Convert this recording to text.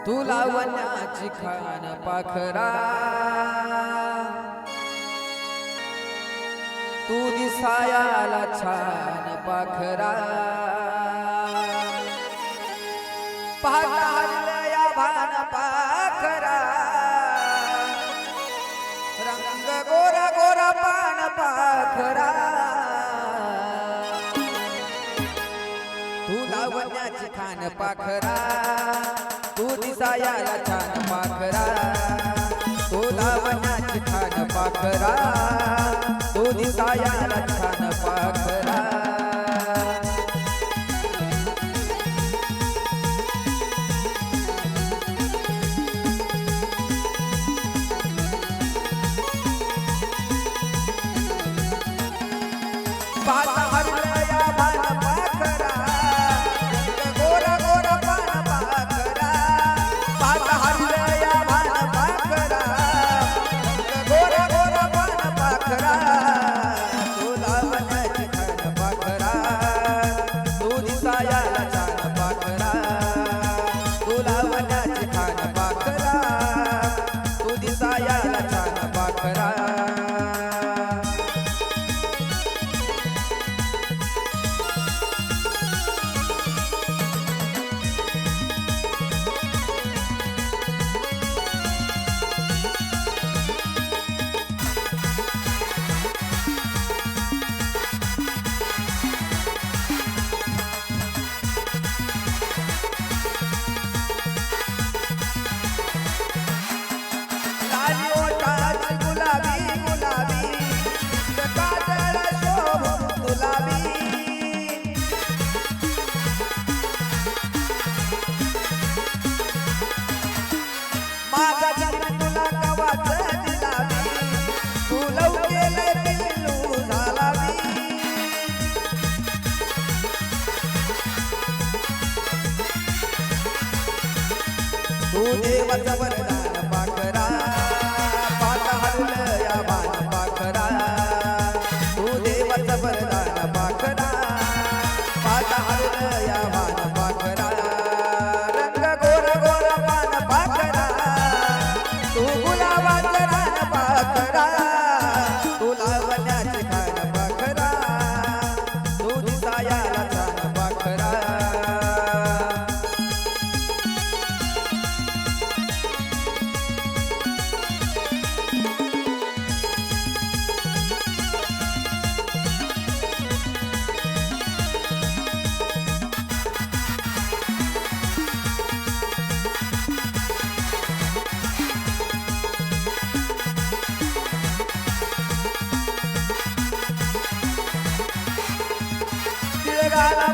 तुला वनाची खान पाखरा तू दिसायाला छान पाखरा पाहता हरलया भान पाखरा रंग गोरा गोरा पान पाखरा तुला वनाची खान पाखरा तू दिसायाला छान पाखरा तुला वनाची खान पाखरा तू दिसायाला छान पाखरा पाहता हरलया भान पाखरा गोरा गोरा पान पाखरा पाहता हरलया भान पाखरा गोरा गोरा पान पाखरा तुला वनाची खान पाखरा तू दिसायाला छान पाखरा तुला वनाची खान पाखरा तू दिसायाला छान पाखरा तू देवाचा वरदान पाखरा पाहता हरलया भान पाखरा तू देवाचा वरदान पाखरा पाहता हरलया भान पाखरा रंग गोरा गोरा पान पाखरा तू गुलाबाचं रान पाखरा तुला वनाची खान पाखरा तू दिसायाला छान पाखरा गाला